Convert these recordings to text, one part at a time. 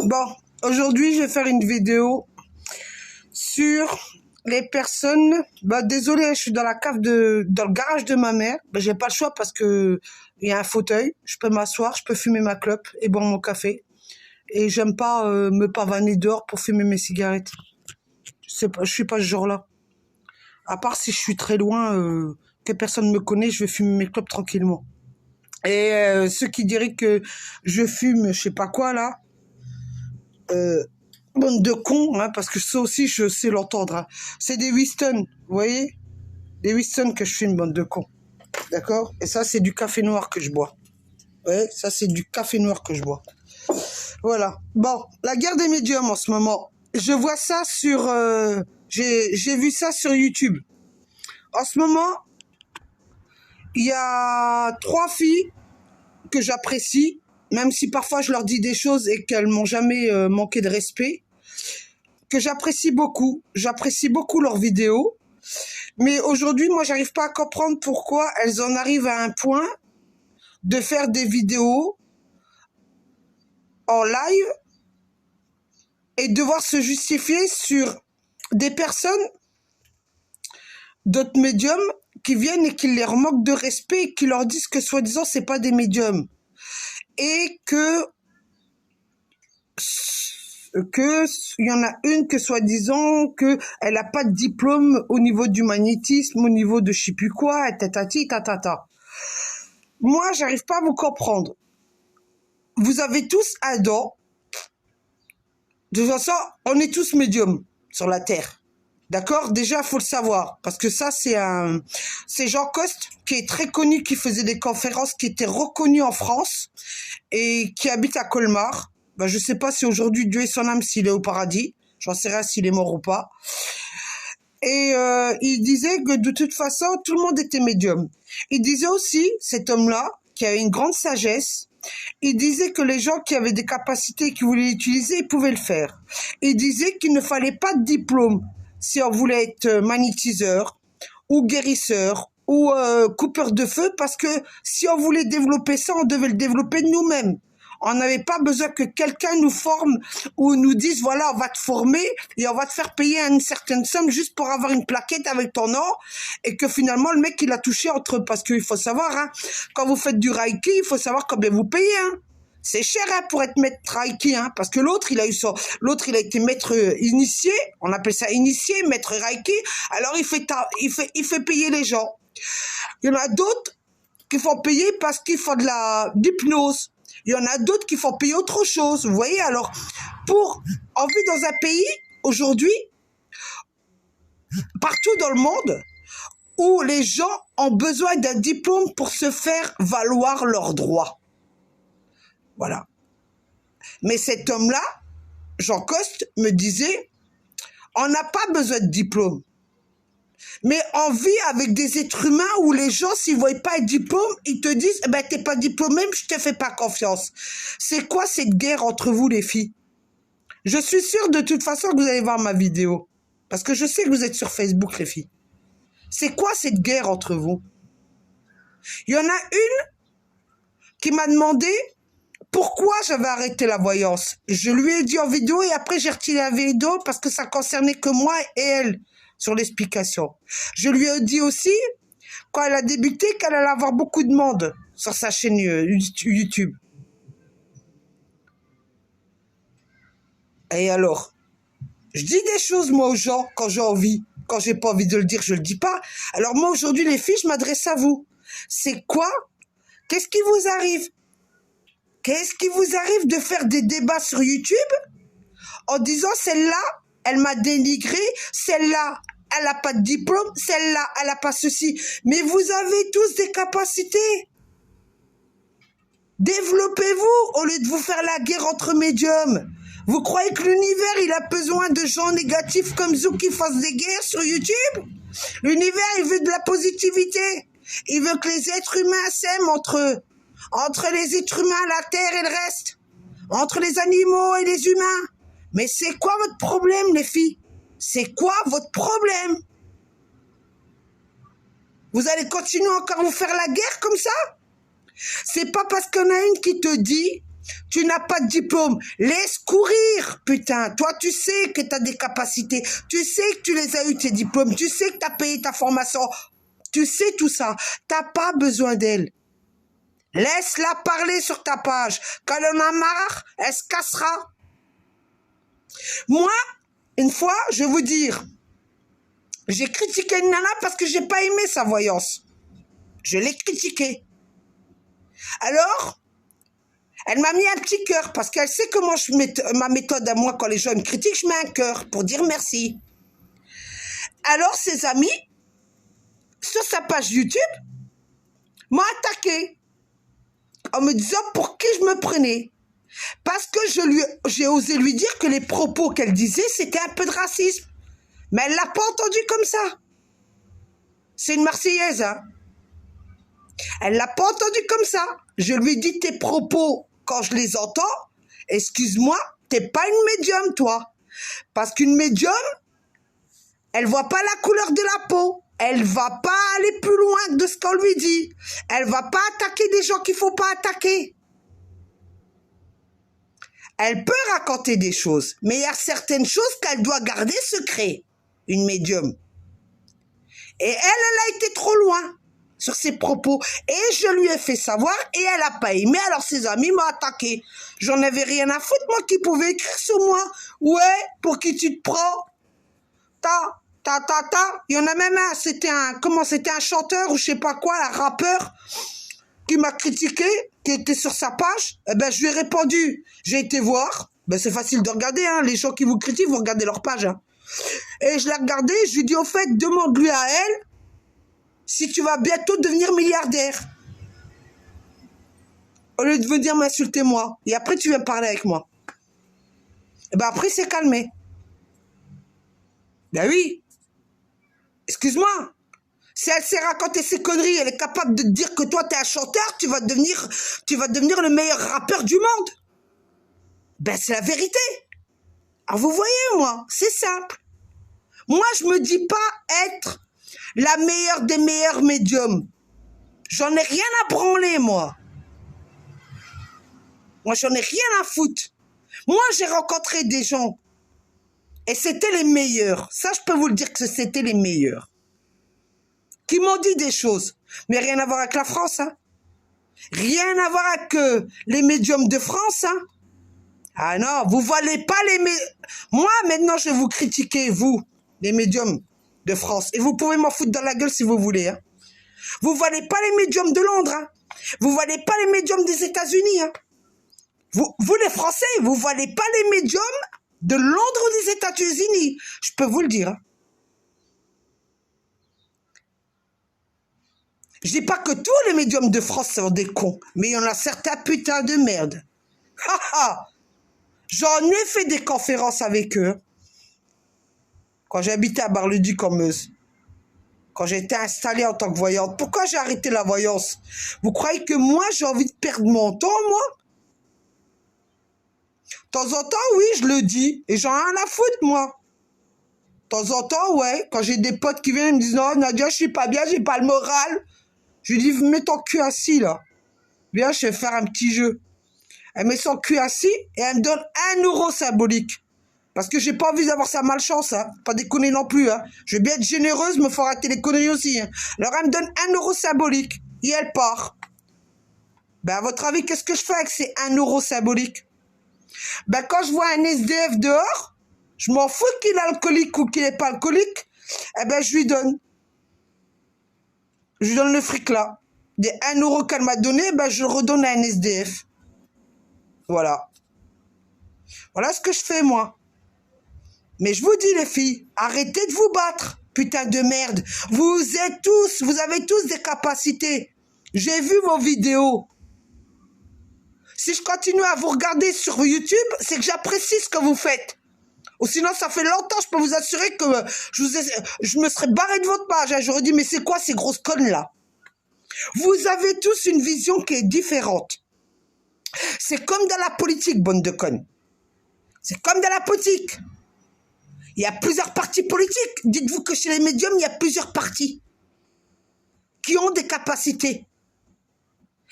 Bon, aujourd'hui, je vais faire une vidéo sur les personnes... Bah, désolé, je suis dans la cave dans le garage de ma mère. Bah, j'ai pas le choix parce que il y a un fauteuil. Je peux m'asseoir, je peux fumer ma clope et boire mon café. Et j'aime pas me pavaner dehors pour fumer mes cigarettes. Je suis pas ce genre-là. À part si je suis très loin, que personne me connaît, je vais fumer mes clopes tranquillement. Et ceux qui diraient que je fume, je sais pas quoi là, bande de cons, hein, parce que ça aussi je sais l'entendre. Hein. C'est des Winston, vous voyez, des Winston que je fume, bande de cons, d'accord. Et ça c'est du café noir que je bois. Ouais, ça c'est du café noir que je bois. Voilà. Bon, la guerre des médiums en ce moment. Je vois ça sur, j'ai vu ça sur YouTube. En ce moment, il y a 3 filles que j'apprécie, même si parfois je leur dis des choses et qu'elles m'ont jamais manqué de respect, que j'apprécie beaucoup. J'apprécie beaucoup leurs vidéos. Mais aujourd'hui, moi, j'arrive pas à comprendre pourquoi elles en arrivent à un point de faire des vidéos en live et devoir se justifier sur des personnes, d'autres médiums, qui viennent et qui leur manquent de respect et qui leur disent que soi-disant c'est pas des médiums et que il y en a une que soi-disant que elle a pas de diplôme au niveau du magnétisme, au niveau de je sais plus quoi, tatati tatata. Moi, j'arrive pas à vous comprendre. Vous avez tous un don. De toute façon, on est tous médiums sur la Terre. D'accord? Déjà, faut le savoir. Parce que ça, c'est Jean Coste, qui est très connu, qui faisait des conférences, qui était reconnu en France, et qui habite à Colmar. Ben, je sais pas si aujourd'hui, Dieu et son âme, s'il est au paradis. J'en sais rien s'il est mort ou pas. Et il disait que de toute façon, tout le monde était médium. Il disait aussi, cet homme-là, qui a une grande sagesse, il disait que les gens qui avaient des capacités, qui voulaient l'utiliser, ils pouvaient le faire. Il disait qu'il ne fallait pas de diplôme si on voulait être magnétiseur ou guérisseur ou coupeur de feu, parce que si on voulait développer ça, on devait le développer de nous-mêmes. On n'avait pas besoin que quelqu'un nous forme ou nous dise, voilà, on va te former et on va te faire payer une certaine somme juste pour avoir une plaquette avec ton nom, et que finalement, le mec, il a touché entre... Parce qu'il faut savoir, hein, quand vous faites du Reiki, il faut savoir combien vous payez, hein. C'est cher, hein, pour être maître Reiki, hein, parce que l'autre, il a été maître initié, on appelle ça initié, maître Reiki, alors il fait payer les gens. Il y en a d'autres qui font payer parce qu'ils font de d'hypnose. Il y en a d'autres qui font payer autre chose. Vous voyez, alors, on vit dans un pays, aujourd'hui, partout dans le monde, où les gens ont besoin d'un diplôme pour se faire valoir leurs droits. Voilà. Mais cet homme-là, Jean Coste, me disait, on n'a pas besoin de diplôme. Mais on vit avec des êtres humains où les gens, s'ils ne voient pas un diplôme, ils te disent, eh ben, t'es pas diplômé, je te fais pas confiance. C'est quoi cette guerre entre vous, les filles? Je suis sûre de toute façon que vous allez voir ma vidéo. Parce que je sais que vous êtes sur Facebook, les filles. C'est quoi cette guerre entre vous? Il y en a une qui m'a demandé pourquoi j'avais arrêté la voyance. Je lui ai dit en vidéo et après j'ai retiré la vidéo parce que ça concernait que moi et elle sur l'explication. Je lui ai dit aussi, quand elle a débuté, qu'elle allait avoir beaucoup de monde sur sa chaîne YouTube. Et alors, je dis des choses, moi, aux gens, quand j'ai envie. Quand j'ai pas envie de le dire, je le dis pas. Alors moi, aujourd'hui, les filles, je m'adresse à vous. C'est quoi? Qu'est-ce qui vous arrive? Qu'est-ce qui vous arrive de faire des débats sur YouTube en disant, celle-là, elle m'a dénigré, celle-là, elle n'a pas de diplôme, celle-là, elle n'a pas ceci. Mais vous avez tous des capacités. Développez-vous au lieu de vous faire la guerre entre médiums. Vous croyez que l'univers, il a besoin de gens négatifs comme vous qui fassent des guerres sur YouTube? L'univers, il veut de la positivité. Il veut que les êtres humains s'aiment entre eux. Entre les êtres humains, la terre et le reste. Entre les animaux et les humains. Mais c'est quoi votre problème, les filles? C'est quoi votre problème? Vous allez continuer encore à vous faire la guerre comme ça? C'est pas parce qu'il y en a une qui te dit Tu n'as pas de diplôme. Laisse courir, putain. Toi, tu sais que tu as des capacités. Tu sais que tu les as eu, tes diplômes. Tu sais que tu as payé ta formation. Tu sais tout ça. T'as pas besoin d'elle. Laisse-la parler sur ta page. Quand elle en a marre, elle se cassera. Moi, une fois, je vais vous dire, j'ai critiqué une nana parce que j'ai pas aimé sa voyance. Je l'ai critiquée. Alors, elle m'a mis un petit cœur parce qu'elle sait comment ma méthode à moi quand les gens me critiquent, je mets un cœur pour dire merci. Alors, ses amis, sur sa page YouTube, m'ont attaqué en me disant pour qui je me prenais. Parce que j'ai osé lui dire que les propos qu'elle disait, c'était un peu de racisme. Mais elle l'a pas entendu comme ça. C'est une Marseillaise, hein. Elle l'a pas entendu comme ça. Je lui ai dit tes propos, quand je les entends, excuse-moi, t'es pas une médium, toi. Parce qu'une médium, elle voit pas la couleur de la peau. Elle va pas aller plus loin de ce qu'on lui dit. Elle va pas attaquer des gens qu'il faut pas attaquer. Elle peut raconter des choses, mais il y a certaines choses qu'elle doit garder secret, une médium. Et elle a été trop loin sur ses propos. Et je lui ai fait savoir et elle n'a pas aimé. Alors ses amis m'ont attaqué. J'en avais rien à foutre, moi, qui pouvait écrire sur moi. Ouais, pour qui tu te prends? Il y en a même un, c'était un chanteur ou je sais pas quoi, un rappeur qui m'a critiqué, qui était sur sa page. Eh ben, je lui ai répondu. J'ai été voir. Ben, c'est facile de regarder, hein. Les gens qui vous critiquent, vous regardez leur page, hein. Et je l'ai regardé, je lui ai dit, au fait, demande-lui à elle si tu vas bientôt devenir milliardaire. Au lieu de venir m'insulter moi. Et après, tu viens parler avec moi. Et ben, après, c'est calmé. Ben oui. Excuse-moi. Si elle sait raconter ses conneries, elle est capable de te dire que toi, t'es un chanteur, tu vas devenir le meilleur rappeur du monde. Ben, c'est la vérité. Alors, vous voyez, moi, c'est simple. Moi, je me dis pas être la meilleure des meilleurs médiums. J'en ai rien à branler, moi. Moi, j'en ai rien à foutre. Moi, j'ai rencontré des gens. Et c'était les meilleurs. Ça, je peux vous le dire que c'était les meilleurs. Qui m'ont dit des choses. Mais rien à voir avec la France, hein. Rien à voir avec les médiums de France, hein. Ah non, vous valez pas les médiums. Moi, maintenant, je vais vous critiquer, vous, les médiums de France. Et vous pouvez m'en foutre dans la gueule si vous voulez, hein. Vous valez pas les médiums de Londres, hein. Vous valez pas les médiums des États-Unis, hein. Vous, les Français, vous valez pas les médiums de Londres ou des États-Unis. Je peux vous le dire, hein. Je dis pas que tous les médiums de France sont des cons, mais il y en a certains putains de merde. J'en ai fait des conférences avec eux. Quand j'habitais à Bar-le-Duc en Meuse. Quand j'étais installée en tant que voyante. Pourquoi j'ai arrêté la voyance? Vous croyez que moi, j'ai envie de perdre mon temps, moi? De temps en temps, oui, je le dis. Et j'en ai rien à foutre, moi. De temps en temps, ouais. Quand j'ai des potes qui viennent et me disent « Non, Nadia, je suis pas bien, j'ai pas le moral. » Je lui dis « Mets ton cul assis, là. Viens, je vais faire un petit jeu. » Elle met son cul assis et elle me donne 1 euro symbolique. Parce que j'ai pas envie d'avoir sa malchance, hein. Pas déconner non plus, hein. Je vais bien être généreuse, me faut arrêter les conneries aussi, hein. Alors elle me donne 1 euro symbolique. Et elle part. Ben, à votre avis, qu'est-ce que je fais avec ces 1 euro symbolique? Ben, quand je vois un SDF dehors, je m'en fous qu'il est alcoolique ou qu'il n'est pas alcoolique, eh ben, je lui donne. Je lui donne le fric là. Des 1 euro qu'elle m'a donné, ben, je le redonne à un SDF. Voilà. Voilà ce que je fais, moi. Mais je vous dis, les filles, arrêtez de vous battre, putain de merde. Vous avez tous des capacités. J'ai vu vos vidéos. Si je continue à vous regarder sur YouTube, c'est que j'apprécie ce que vous faites. Ou sinon, ça fait longtemps, je peux vous assurer que je me serais barré de votre page. Hein. J'aurais dit, mais c'est quoi ces grosses connes là? Vous avez tous une vision qui est différente. C'est comme dans la politique, bande de connes. C'est comme dans la politique. Il y a plusieurs partis politiques. Dites-vous que chez les médiums, il y a plusieurs partis qui ont des capacités.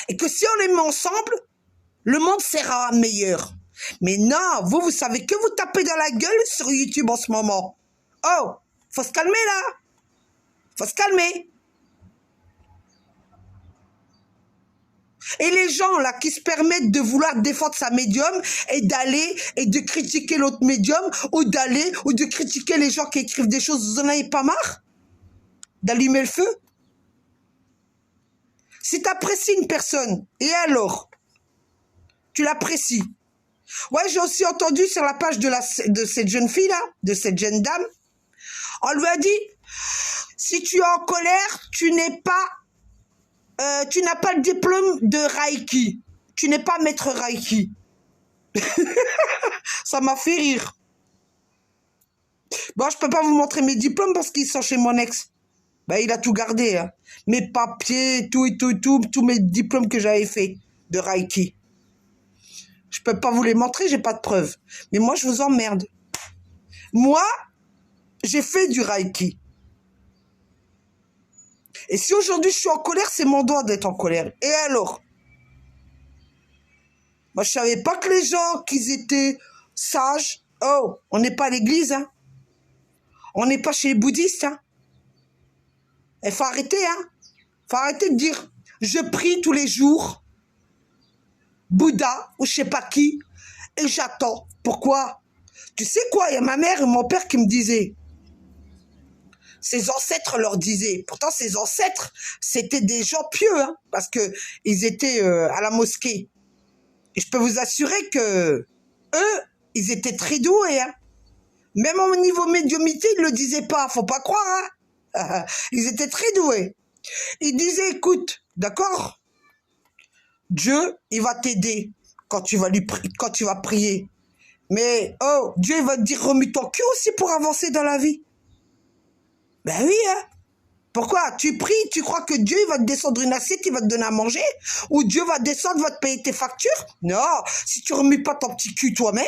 Et que si on les met ensemble, Le monde sera meilleur. Mais non, vous savez que vous tapez dans la gueule sur YouTube en ce moment. Oh, faut se calmer là. Faut se calmer. Et les gens là qui se permettent de vouloir défendre sa médium et d'aller et de critiquer l'autre médium ou d'aller ou de critiquer les gens qui écrivent des choses, vous en avez pas marre d'allumer le feu? Si tu apprécies une personne, et alors? Tu l'apprécies. Ouais, j'ai aussi entendu sur la page de cette jeune fille là, de cette jeune dame, on lui a dit, si tu es en colère, tu n'as pas le diplôme de Reiki. Tu n'es pas maître Reiki. Ça m'a fait rire. Bon, je peux pas vous montrer mes diplômes parce qu'ils sont chez mon ex. Ben, il a tout gardé, hein. Mes papiers, tout, tous mes diplômes que j'avais fait de Reiki. Je peux pas vous les montrer, j'ai pas de preuves. Mais moi, je vous emmerde. Moi, j'ai fait du Reiki. Et si aujourd'hui je suis en colère, c'est mon droit d'être en colère. Et alors? Moi, je savais pas que les gens, qu'ils étaient sages. Oh, on n'est pas à l'église, hein. On n'est pas chez les bouddhistes, hein. Il faut arrêter, hein. Faut arrêter de dire, je prie tous les jours, Bouddha, ou je sais pas qui, et j'attends. Pourquoi? Tu sais quoi? Il y a ma mère et mon père qui me disaient, ses ancêtres leur disaient, pourtant ses ancêtres, c'était des gens pieux, hein, parce que ils étaient à la mosquée. Et je peux vous assurer que eux, ils étaient très doués, hein. Même au niveau médiumnité, ils ne le disaient pas, faut pas croire, hein. Ils étaient très doués. Ils disaient, écoute, d'accord, Dieu, il va t'aider quand tu vas prier. Mais, oh, Dieu, il va te dire, remue ton cul aussi pour avancer dans la vie. Ben oui, hein. Pourquoi? Tu pries, tu crois que Dieu il va te descendre une assiette, il va te donner à manger? Ou Dieu va descendre, va te payer tes factures? Non, si tu remues pas ton petit cul toi-même,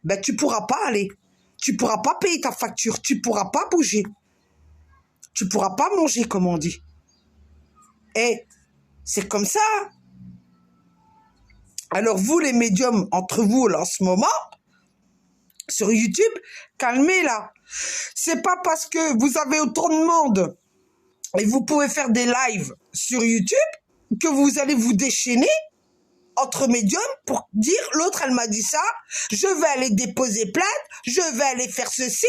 ben tu pourras pas aller. Tu pourras pas payer ta facture, tu pourras pas bouger. Tu pourras pas manger, comme on dit. Et c'est comme ça. Alors vous, les médiums, entre vous, là, en ce moment, sur YouTube, calmez là. C'est pas parce que vous avez autant de monde et vous pouvez faire des lives sur YouTube que vous allez vous déchaîner entre médiums pour dire l'autre elle m'a dit ça, je vais aller déposer plainte, je vais aller faire ceci.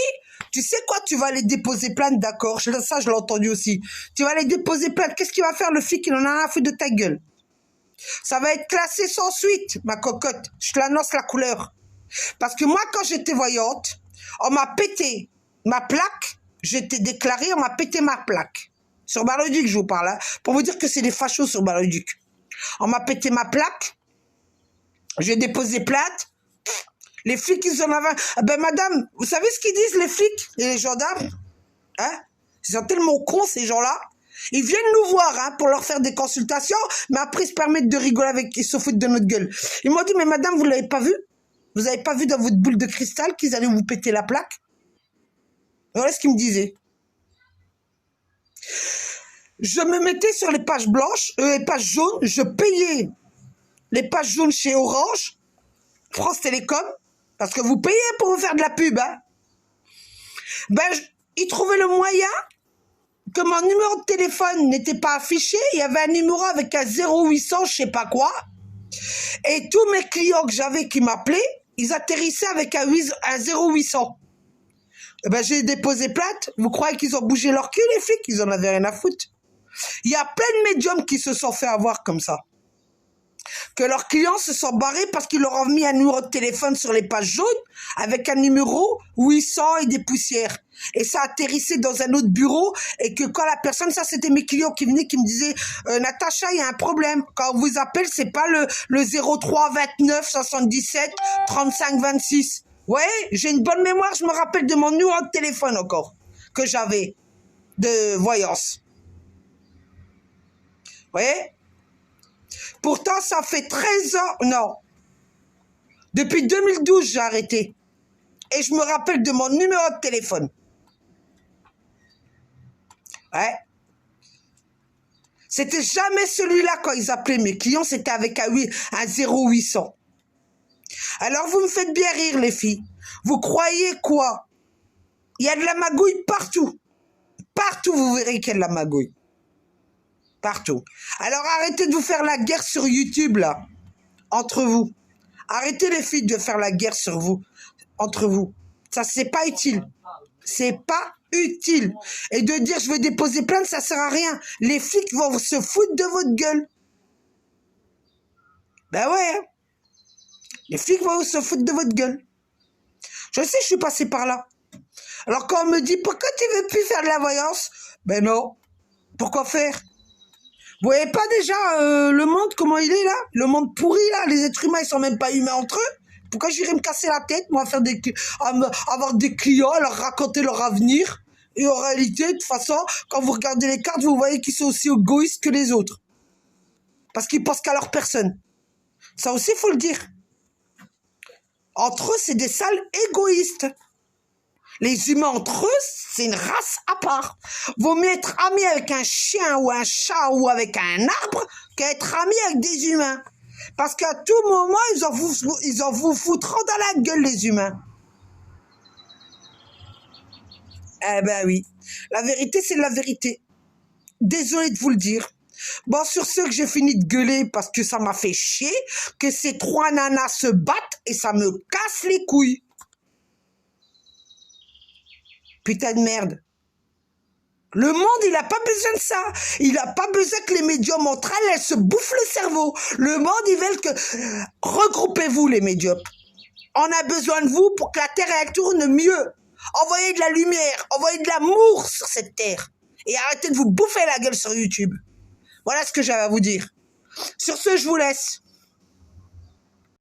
Tu sais quoi, tu vas aller déposer plainte, d'accord, ça je l'ai entendu aussi. Tu vas aller déposer plainte, qu'est-ce qu'il va faire le flic, il en a rien à foutre de ta gueule. Ça va être classé sans suite, ma cocotte, je te l'annonce la couleur. Parce que moi quand j'étais voyante, on m'a pété ma plaque, j'étais déclarée, on m'a pété ma plaque. Sur Bar-le-Duc, je vous parle, hein, pour vous dire que c'est des fachos sur Bar-le-Duc. On m'a pété ma plaque, j'ai déposé plainte. Les flics, ils en avaient... Ben madame, vous savez ce qu'ils disent les flics et les gendarmes? Hein? Ils sont tellement cons ces gens-là. Ils viennent nous voir hein, pour leur faire des consultations, mais après ils se permettent de rigoler avec, ils se foutent de notre gueule. Ils m'ont dit, mais madame, vous l'avez pas vu? Vous avez pas vu dans votre boule de cristal qu'ils allaient vous péter la plaque? Voilà ce qu'ils me disaient. Je me mettais sur les pages blanches, les pages jaunes, je payais les pages jaunes chez Orange, France Télécom, parce que vous payez pour vous faire de la pub. Hein. Ben, ils trouvaient le moyen que mon numéro de téléphone n'était pas affiché. Il y avait un numéro avec un 0800, je sais pas quoi. Et tous mes clients que j'avais qui m'appelaient, ils atterrissaient avec un 0800. Eh ben, j'ai déposé plainte. Vous croyez qu'ils ont bougé leur cul, les flics? Ils en avaient rien à foutre. Il y a plein de médiums qui se sont fait avoir comme ça. Que leurs clients se sont barrés parce qu'ils leur ont mis un numéro de téléphone sur les pages jaunes avec un numéro 800 et des poussières. Et ça atterrissait dans un autre bureau et que quand la personne, ça c'était mes clients qui venaient, qui me disaient Natacha, il y a un problème. Quand on vous appelle, c'est pas le 03 29 77 35 26. Ouais, j'ai une bonne mémoire, je me rappelle de mon numéro de téléphone encore que j'avais de voyance. Vous voyez? Pourtant, ça fait 13 ans, non. Depuis 2012, j'ai arrêté. Et je me rappelle de mon numéro de téléphone. Ouais. C'était jamais celui-là quand ils appelaient mes clients, c'était avec un 0800. Alors vous me faites bien rire les filles. Vous croyez quoi? Il y a de la magouille partout. Partout vous verrez qu'il y a de la magouille. Partout. Alors arrêtez de vous faire la guerre sur YouTube là. Entre vous. Arrêtez les filles de faire la guerre sur vous. Entre vous. Ça c'est pas utile. C'est pas utile. Et de dire je vais déposer plainte, ça sert à rien. Les flics vont se foutre de votre gueule. Ben ouais. Les flics vont se foutre de votre gueule. Je sais, je suis passé par là. Alors quand on me dit pourquoi tu veux plus faire de la voyance, ben non. Pourquoi faire? Vous voyez pas déjà le monde, comment il est là? Le monde pourri là, les êtres humains ils sont même pas humains entre eux. Pourquoi j'irais me casser la tête, moi, avoir des clients, à leur raconter leur avenir? Et en réalité, de toute façon, quand vous regardez les cartes, vous voyez qu'ils sont aussi égoïstes que les autres. Parce qu'ils pensent qu'à leur personne. Ça aussi, il faut le dire. Entre eux, c'est des sales égoïstes. Les humains entre eux, c'est une race à part. Vaut mieux être ami avec un chien ou un chat ou avec un arbre qu'être ami avec des humains. Parce qu'à tout moment, ils en vous foutront dans la gueule, les humains. Eh ben oui. La vérité, c'est la vérité. Désolé de vous le dire. Bon, sur ce que j'ai fini de gueuler parce que ça m'a fait chier, que ces trois nanas se battent et ça me casse les couilles. Putain de merde. Le monde, il n'a pas besoin de ça. Il n'a pas besoin que les médiums entre elles se bouffent le cerveau. Le monde, ils veulent que... Regroupez-vous, les médiums. On a besoin de vous pour que la Terre, elle tourne mieux. Envoyez de la lumière, envoyez de l'amour sur cette Terre. Et arrêtez de vous bouffer la gueule sur YouTube. Voilà ce que j'avais à vous dire. Sur ce, je vous laisse.